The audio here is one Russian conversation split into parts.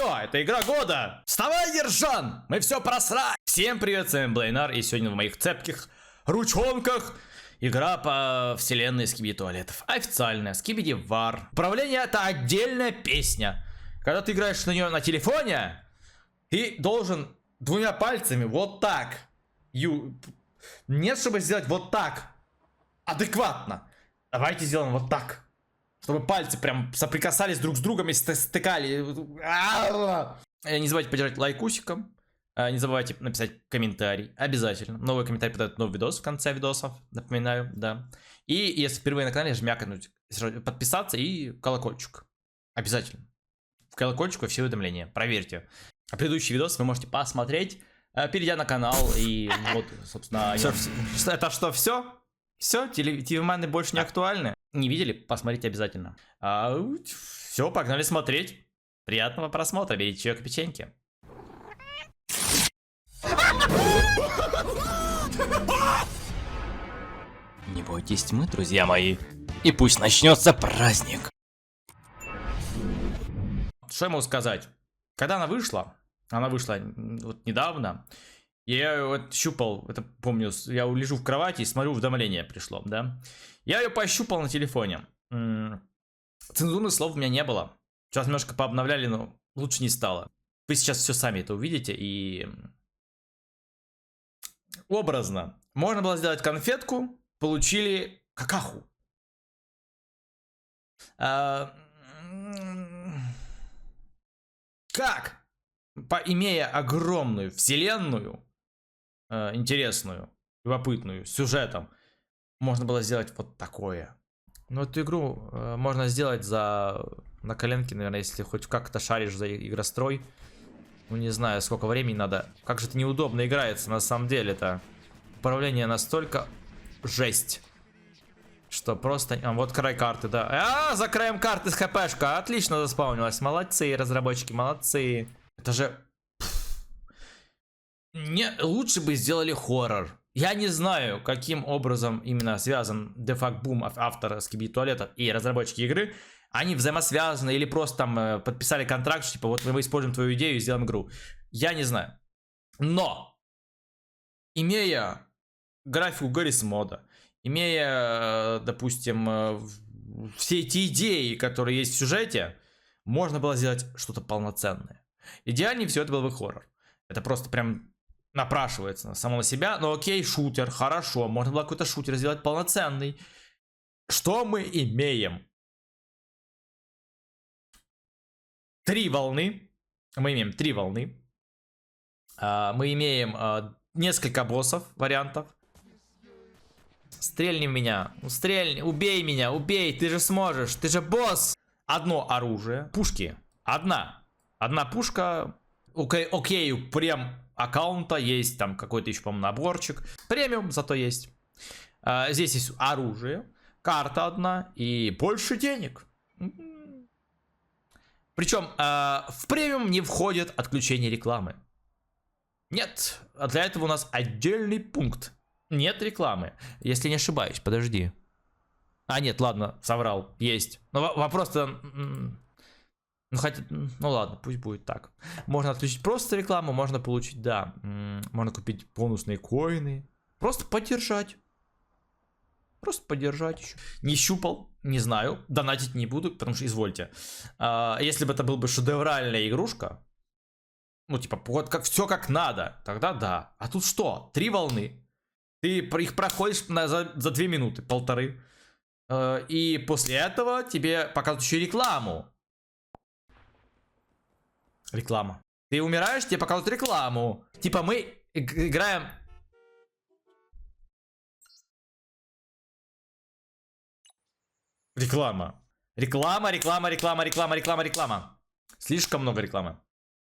все, это игра года. Вставай, Ержан, мы все просрали. Всем привет, с вами Блейнар, и сегодня в моих цепких ручонках игра по вселенной Скибиди Туалетов. Официальная, Скибиди Вар. Управление — это отдельная песня. Когда ты играешь на нее на телефоне, ты должен двумя пальцами вот так. Нет, чтобы сделать вот так. Адекватно. Давайте сделаем вот так. Чтобы пальцы прям соприкасались друг с другом и стыкали. Не забывайте поддержать лайкусиком. Не забывайте написать комментарий. Обязательно. Новый комментарий подает новый видос в конце видосов. Напоминаю, да. И если впервые на канале, жмякнуть, подписаться и колокольчик. Обязательно. В колокольчику все уведомления. Проверьте. А предыдущий видос вы можете посмотреть, перейдя на канал. И вот, собственно... Это что, все? Все? Телеманы больше не актуальны? Не видели? Посмотрите обязательно. Все, погнали смотреть. Приятного просмотра. Берите чаек и печеньки. Не бойтесь тьмы, друзья мои. И пусть начнется праздник. Что я могу сказать? Когда она вышла вот недавно. Я ее вот щупал, это помню, я лежу в кровати и смотрю, уведомление пришло, да. Я ее пощупал на телефоне. Цензурных слов у меня не было. Сейчас немножко пообновляли, но лучше не стало. Вы сейчас все сами это увидите и... Образно. Можно было сделать конфетку, получили какаху. Как? Имея огромную вселенную, интересную, любопытную, с сюжетом, можно было сделать вот такое. Но эту игру можно сделать на коленке, наверное, если хоть как-то шаришь за игрострой. Ну, не знаю, сколько времени надо. Как же это неудобно играется, на самом деле-то. Управление настолько жесть, что просто... вот край карты, да. За краем карты с хпшка. Отлично заспаунилась. Молодцы, разработчики, молодцы. Это же... Лучше бы сделали хоррор. Я не знаю, каким образом именно связан Defaq Boom, автор Скибиди Туалетов, и разработчики игры. Они взаимосвязаны или просто там подписали контракт, что типа вот мы используем твою идею и сделаем игру. Я не знаю. Но, имея графику Гаррис Мода, имея, допустим, все эти идеи, которые есть в сюжете, можно было сделать что-то полноценное. Идеальнее все это был бы хоррор. Это просто прям напрашивается само на себя. Но окей, шутер, хорошо. Можно было какой-то шутер сделать полноценный. Что мы имеем? 3 волны. Мы имеем 3 волны. Мы имеем несколько боссов, вариантов. Стрельни в меня. Стрельни, убей меня, убей. Ты же сможешь, ты же босс. Одно оружие. Пушки. Одна пушка. Окей, прям аккаунта есть. Там какой-то еще, по-моему, наборчик. Премиум зато есть. Здесь есть оружие. Карта одна. И больше денег. Причем в премиум не входит отключение рекламы. Нет. Для этого у нас отдельный пункт. Нет рекламы. Если не ошибаюсь, подожди. Нет, ладно, соврал. Есть. Но вопрос-то... Ну ладно, пусть будет так. Можно отключить просто рекламу, можно получить, да. Можно купить бонусные коины. Просто поддержать. Просто поддержать еще. Не щупал, не знаю. Донатить не буду, потому что извольте. Если бы это был бы шедевральная игрушка, ну типа вот как все как надо, тогда да. А тут что? 3 волны. Ты их проходишь за 2 минуты, полторы. И после этого тебе показывают еще рекламу. Реклама. Ты умираешь, тебе показывают рекламу. Типа мы играем... Реклама. Реклама. Слишком много рекламы.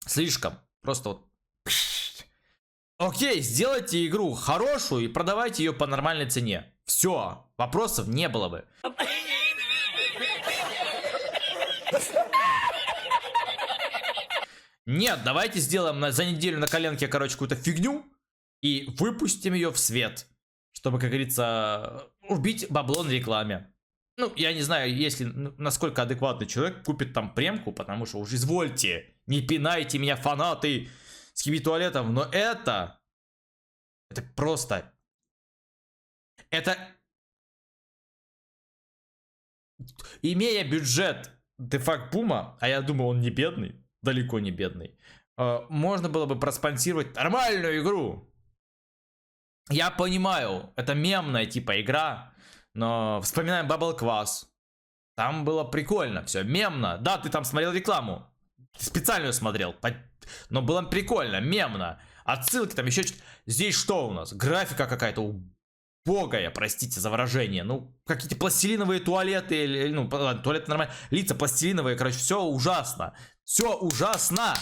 Слишком. Просто вот. Окей, сделайте игру хорошую и продавайте ее по нормальной цене. Все. Вопросов не было бы. Нет, давайте сделаем за неделю на коленке, короче, какую-то фигню и выпустим ее в свет. Чтобы, как говорится, убить бабло на рекламе. Ну, я не знаю, если насколько адекватный человек купит там премку, потому что уж извольте. Не пинайте меня, фанаты скибитуалетов. Но это просто... Это... Имея бюджет Дефакт Пума, а я думаю, он не бедный, далеко не бедный, можно было бы проспонсировать нормальную игру. Я понимаю, это мемная типа игра, но вспоминаем Bubble Quass. Там было прикольно, все мемно. Да, ты там смотрел рекламу, ты специально ее смотрел, но было прикольно, мемно. Отсылки там еще что-то. Здесь что у нас? Графика какая-то убогая, простите за выражение. Ну, какие-то пластилиновые туалеты, ну, туалеты нормально. Лица пластилиновые, короче, все ужасно. Все ужасно.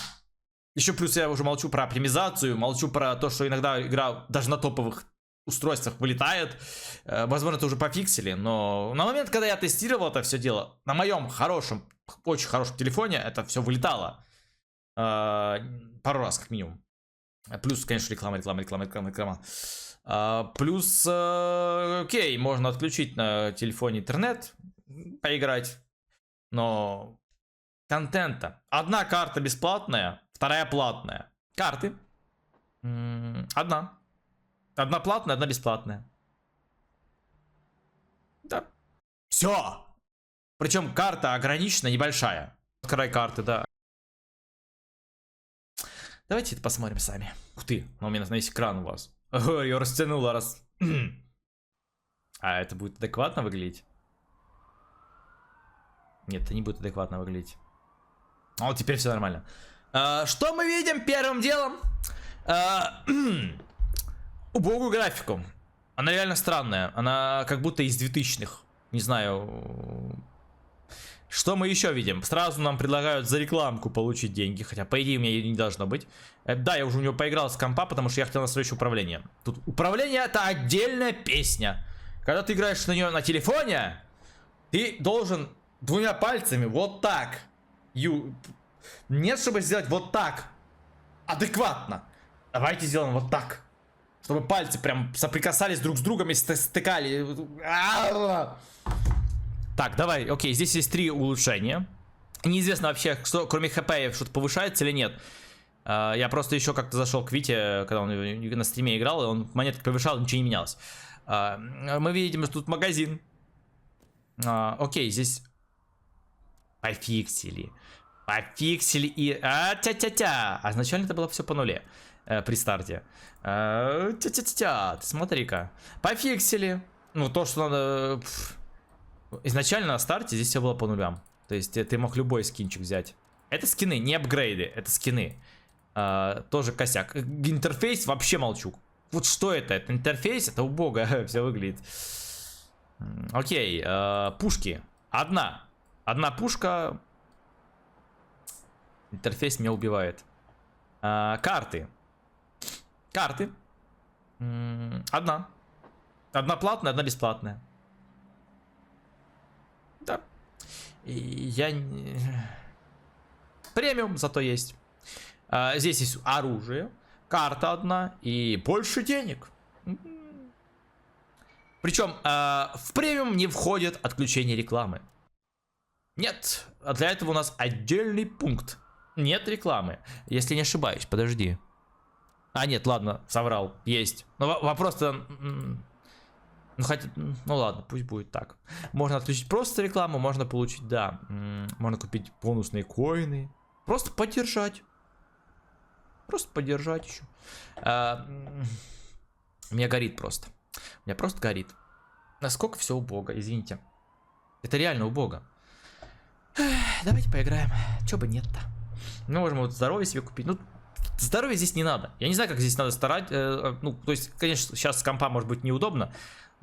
Еще плюс я уже молчу про оптимизацию, молчу про то, что иногда игра даже на топовых устройствах вылетает. Возможно, это уже пофиксили, но на момент, когда я тестировал это все дело, на моем хорошем, очень хорошем телефоне это все вылетало. Пару раз, как минимум. Плюс, конечно, реклама. Плюс, окей, можно отключить на телефоне интернет, поиграть, но контента. Одна карта бесплатная, вторая платная. Карты. Одна. Одна платная, одна бесплатная. Да. Все. Причем карта ограничена, небольшая. Край карты, да. Давайте это посмотрим сами. Ух ты, у меня на весь экран у вас. Ее растянуло раз. А это будет адекватно выглядеть? Нет, это не будет адекватно выглядеть. А вот теперь все нормально. Что мы видим первым делом? Убогую графику. Она реально странная. Она как будто из 2000-х. Не знаю. Что мы еще видим? Сразу нам предлагают за рекламку получить деньги. Хотя, по идее, у меня не должно быть. Да, я уже у него поиграл с компа, потому что я хотел настроить управление. Тут управление — это отдельная песня. Когда ты играешь на нее на телефоне, ты должен двумя пальцами вот так. Нет, чтобы сделать вот так. Адекватно. Давайте сделаем вот так. Чтобы пальцы прям соприкасались друг с другом и стыкали. Так, давай, окей, здесь есть 3 улучшения. Неизвестно вообще, что, кроме хп, что-то повышается или нет. Я просто еще как-то зашел к Вите, когда он на стриме играл, и он монетку повышал, ничего не менялось. Мы видим, что тут магазин. Окей, здесь пофиксили. Пофиксили и... тя-тя-тя. А изначально это было все по нуле при старте. Тя-тя-тя. Ты смотри-ка. Пофиксили. Ну, то, что надо... Изначально на старте здесь все было по нулям. То есть ты мог любой скинчик взять. Это скины, не апгрейды, это скины. Тоже косяк. Интерфейс вообще молчу. Вот что это? Это интерфейс? Это убого все выглядит. Окей, пушки. Одна пушка. Интерфейс меня убивает. Карты. Одна платная, одна бесплатная. Да. Премиум зато есть. Здесь есть оружие, карта одна и больше денег. Причем в премиум не входит отключение рекламы. Нет, для этого у нас отдельный пункт. Нет рекламы, если не ошибаюсь, подожди. Нет, ладно, соврал, есть. Но вопрос-то... Ну ладно, пусть будет так. Можно отключить просто рекламу, можно получить, да. Можно купить бонусные коины. Просто поддержать. Еще. Меня горит просто. Меня просто горит. Насколько все убого, извините. Это реально убого. Давайте поиграем. Чё бы нет-то. Мы можем вот здоровье себе купить. Ну, здоровье здесь не надо. Я не знаю, как здесь надо старать. Ну, то есть, конечно, сейчас с компа может быть неудобно.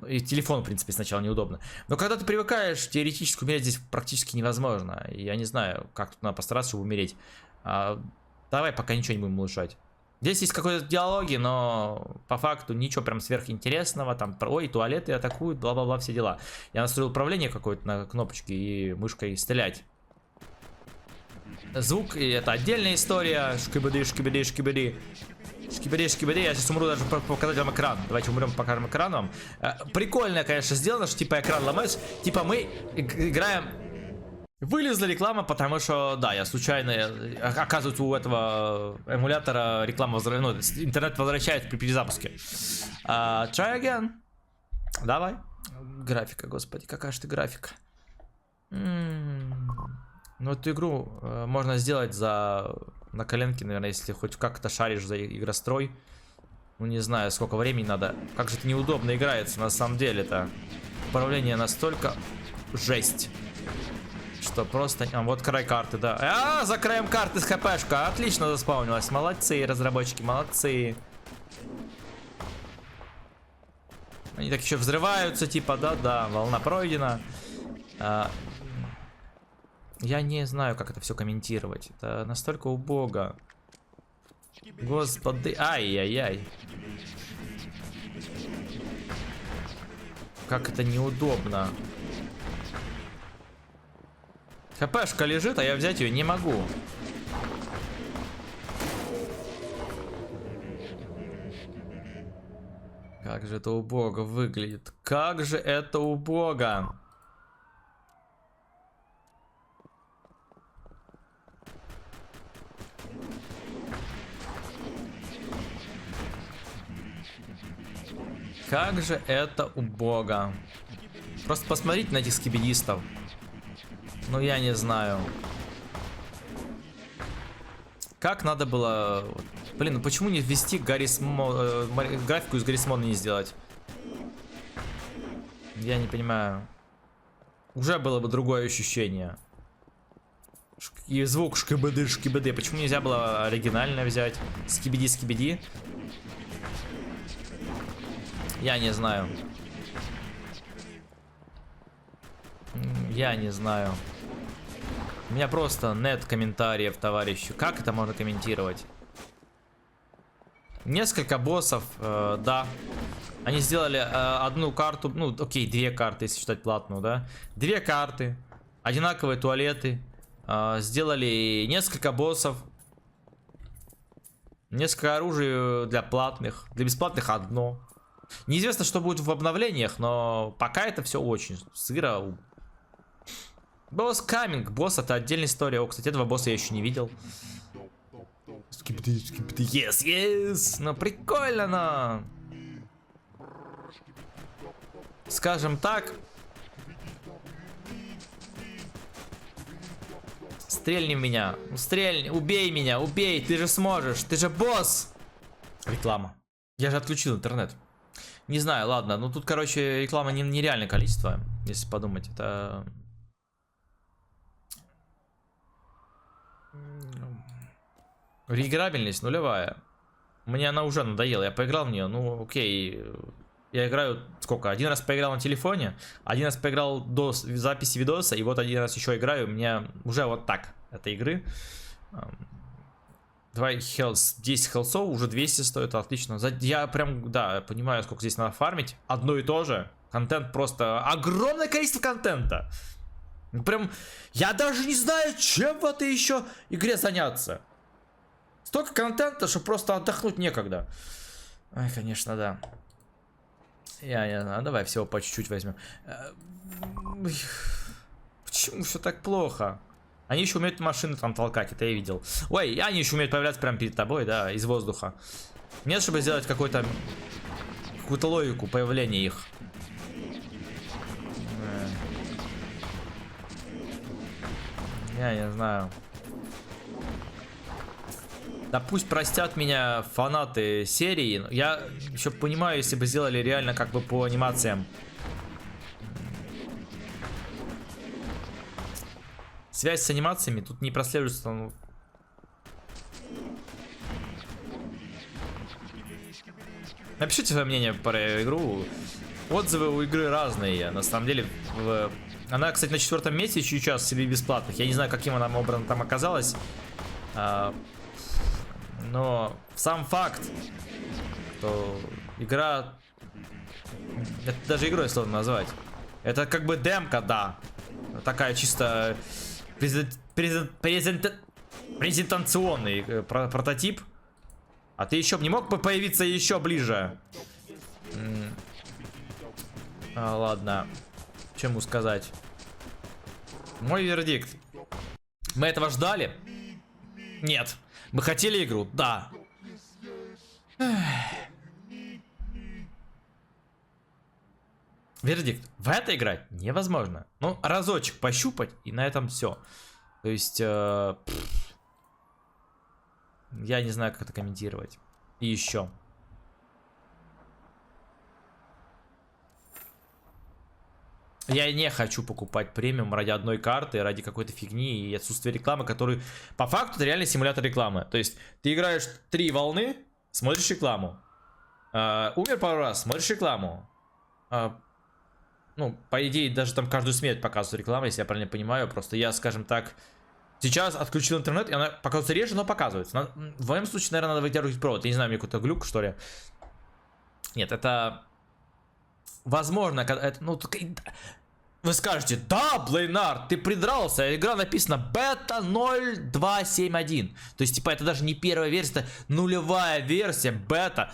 И телефон, в принципе, сначала неудобно. Но когда ты привыкаешь, теоретически умереть здесь практически невозможно. Я не знаю, как тут надо постараться, чтобы умереть. Давай пока ничего не будем улучшать. Здесь есть какой-то диалоги, но по факту ничего прям сверхинтересного. Там, ой, туалеты атакуют, бла-бла-бла, все дела. Я настроил управление какое-то на кнопочке и мышкой стрелять. Звук, и это отдельная история. Шкибиди, шкибиди, шкибиди. Шкибиди, шкибиди. Я сейчас умру даже показать вам экран. Давайте умрем, покажем экран вам. Прикольно, конечно, сделано, что типа экран ломается. Типа мы играем Вылезла реклама, потому что, да, я случайно, оказывается, у этого эмулятора реклама интернет возвращает при перезапуске. Try again. Давай. Графика, господи, какая же ты графика. Ну, эту игру можно сделать на коленке, наверное, если хоть как-то шаришь за игрострой. Ну, не знаю, сколько времени надо. Как же это неудобно играется, на самом деле-то. Управление настолько жесть. Что просто... вот край карты, да. За краем карты с хпшка. Отлично заспаунилась. Молодцы, разработчики, молодцы. Они так еще взрываются, типа, да, волна пройдена. Я не знаю, как это все комментировать. Это настолько убого. Господи, ай-яй-яй. Как это неудобно. ХПшка лежит, а я взять ее не могу. Как же это убого выглядит. Как же это убого. Как же это убого. Просто посмотрите на этих скибидистов. Ну, я не знаю. Как надо было... Блин, ну почему не ввести графику из Гаррисмона не сделать? Я не понимаю. Уже было бы другое ощущение. И звук шкибиды. Почему нельзя было оригинально взять? Скибиди. Я не знаю. Я не знаю. У меня просто нет комментариев, товарищи. Как это можно комментировать? Несколько боссов, да. Они сделали одну карту, ну, окей, две карты, если считать платную, да. Две карты, одинаковые туалеты. Сделали несколько боссов. Несколько оружий для платных. Для бесплатных одно. Неизвестно, что будет в обновлениях, но пока это все очень сыро. Босс каминг. Босс — это отдельная история. О, кстати, этого босса я еще не видел. Yes. Ну, прикольно, но... Скажем так. Стрельни в меня. Стрельни. Убей меня. Убей. Ты же сможешь. Ты же босс. Реклама. Я же отключил интернет. Не знаю, ладно. Ну, тут, короче, реклама нереальное количество. Если подумать. Это... Реиграбельность нулевая. Мне она уже надоела. Я поиграл в нее. Ну, окей. Я играю сколько? Один раз поиграл на телефоне. Один раз поиграл до записи видоса. И вот один раз еще играю. У меня уже вот так этой игры. 10 хелсов. Уже 200 стоит. Отлично. Я прям, да, понимаю, сколько здесь надо фармить. Одно и то же. Контент просто... Огромное количество контента. Прям... Я даже не знаю, чем в этой еще игре заняться. Столько контента, что просто отдохнуть некогда. Ай, конечно, да. Я не знаю, давай всего по чуть-чуть возьмем. Почему все так плохо? Они еще умеют машины там толкать, это я видел. Ой, они еще умеют появляться прямо перед тобой, да, из воздуха. Нет, чтобы сделать какую-то логику появления их. Я не знаю. Да пусть простят меня фанаты серии. Я еще понимаю, если бы сделали реально как бы по анимациям. Связь с анимациями тут не прослеживается. Ну... Напишите свое мнение про игру. Отзывы у игры разные. На самом деле, она, кстати, на 4-м месте еще сейчас себе бесплатных. Я не знаю, каким она образом там оказалась. Но сам факт, что игра... Это даже игрой сложно назвать. Это как бы демка, да. Такая чисто презентационный прототип. А ты еще не мог бы появиться еще ближе? Ладно. Чему сказать? Мой вердикт. Мы этого ждали? Нет. Мы хотели игру? Да. Вердикт. В это играть невозможно. Ну, разочек пощупать, и на этом все. То есть... я не знаю, как это комментировать. И еще. Я не хочу покупать премиум ради одной карты, ради какой-то фигни и отсутствия рекламы, который по факту это реально симулятор рекламы. То есть ты играешь 3 волны, смотришь рекламу. Умер пару раз, смотришь рекламу. Ну, по идее, даже там каждую смерть показывает реклама, если я правильно понимаю. Просто я, скажем так, сейчас отключил интернет, и она показывается реже, но показывается. В моем случае, наверное, надо вытягивать провод. Я не знаю, мне какой-то глюк, что ли. Нет, это... Возможно, когда это... Ну, вы скажете, да, Блейнар, ты придрался, игра написана бета 0271. То есть, типа, это даже не первая версия, это нулевая версия, бета.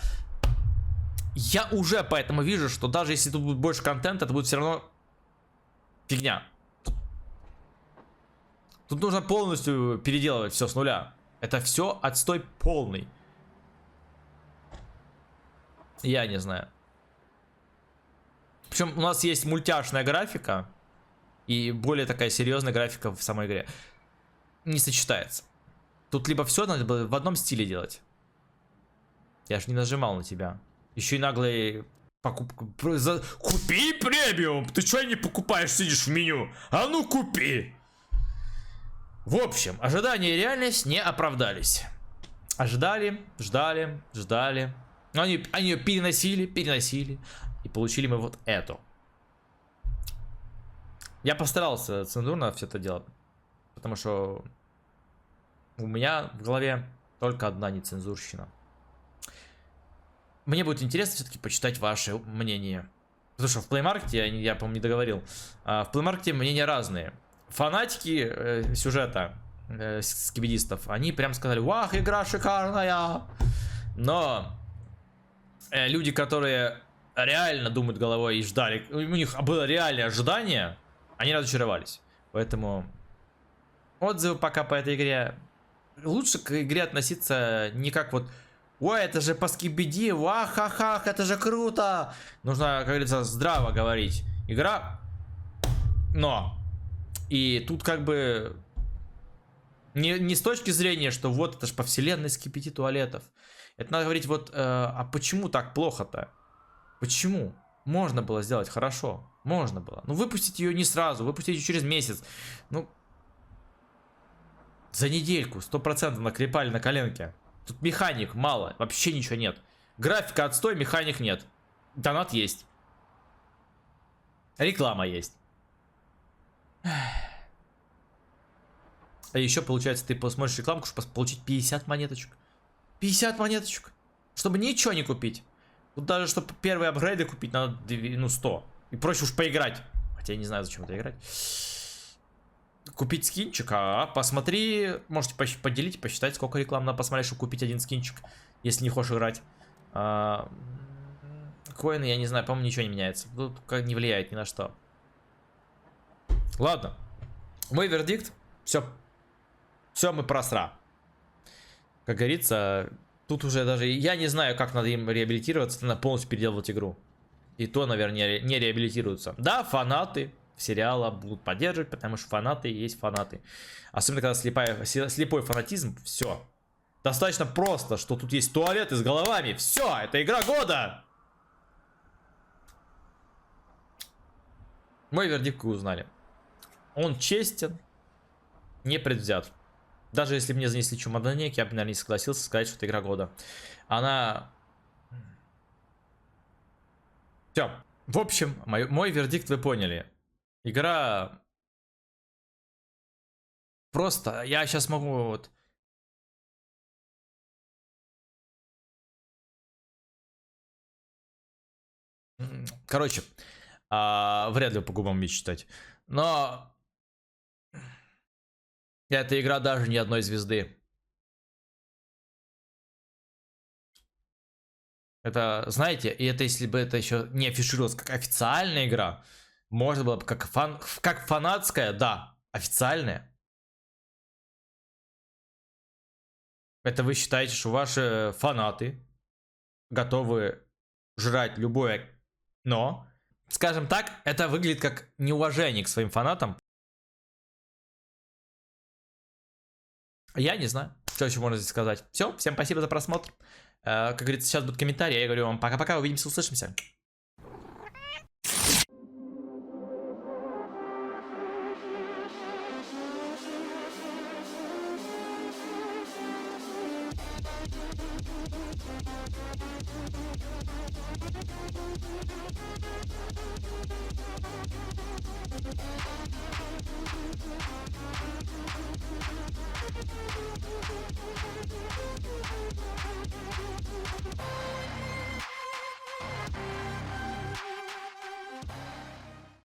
Я уже поэтому вижу, что даже если тут будет больше контента, это будет все равно фигня. Тут нужно полностью переделывать все с нуля. Это все отстой полный. Я не знаю. Причем у нас есть мультяшная графика и более такая серьезная графика в самой игре. Не сочетается. Тут либо все надо было в одном стиле делать. Я ж не нажимал на тебя. Еще и наглые покупки. Купи премиум! Ты что не покупаешь, сидишь в меню? А ну купи! В общем, ожидания и реальность не оправдались. Ожидали, ждали. Но они ее переносили. И получили мы вот эту. Я постарался цензурно все это делать. Потому что у меня в голове только одна нецензурщина. Мне будет интересно все-таки почитать ваше мнение. Потому что в Play Market, я по-моему, не договорил. В Play Market мнения разные. Фанатики сюжета скибидистов, они прям сказали, вах, игра шикарная. Но люди, которые реально думают головой и ждали, у них было реальное ожидание, они разочаровались. Поэтому отзывы пока по этой игре. Лучше к игре относиться не как вот, ой, это же по скибиди, вах-ха-ха, это же круто. Нужно, как говорится, здраво говорить. Игра, но. И тут как бы не с точки зрения, что вот это же по вселенной скибиди туалетов. Это надо говорить вот, а почему так плохо-то? Почему? Можно было сделать хорошо. Можно было. Ну, выпустить ее не сразу. Выпустить ее через месяц. Ну, за недельку 100% накрепали на коленке. Тут механик мало. Вообще ничего нет. Графика отстой, механик нет. Донат есть. Реклама есть. А еще, получается, ты посмотришь рекламку, чтобы получить 50 монеточек. 50 монеточек. Чтобы ничего не купить. Тут даже, чтобы первые апгрейды купить, надо, ну, 100. И проще уж поиграть. Хотя я не знаю, зачем это играть. Купить скинчик, посмотри. Можете поделить, посчитать, сколько реклам надо посмотреть, чтобы купить один скинчик. Если не хочешь играть. Коины, я не знаю, по-моему, ничего не меняется. Тут как не влияет ни на что. Ладно. Мой вердикт. Все. Все, мы просра. Как говорится... Тут уже даже, я не знаю, как надо им реабилитироваться, надо полностью переделывать игру. И то, наверное, не реабилитируются. Да, фанаты сериала будут поддерживать, потому что фанаты есть фанаты. Особенно, когда слепой фанатизм, все. Достаточно просто, что тут есть туалеты с головами. Все, это игра года! Мой вердикт вы узнали. Он честен, не предвзят. Даже если мне занесли чемоданник, я бы, наверное, не согласился сказать, что это игра года. Она... Все. В общем, мой вердикт вы поняли. Игра... Просто, я сейчас могу вот... Короче, вряд ли по губам мне читать. Но... Эта игра даже ни одной звезды. Это, знаете, и это если бы это еще не афишировалось как официальная игра, можно было бы как фанатская, да. Официальное? Это вы считаете, что ваши фанаты готовы жрать любое, но, скажем так, это выглядит как неуважение к своим фанатам. Я не знаю, что еще можно здесь сказать. Все, всем спасибо за просмотр. Как говорится, сейчас будут комментарии, я говорю вам пока-пока, увидимся, услышимся.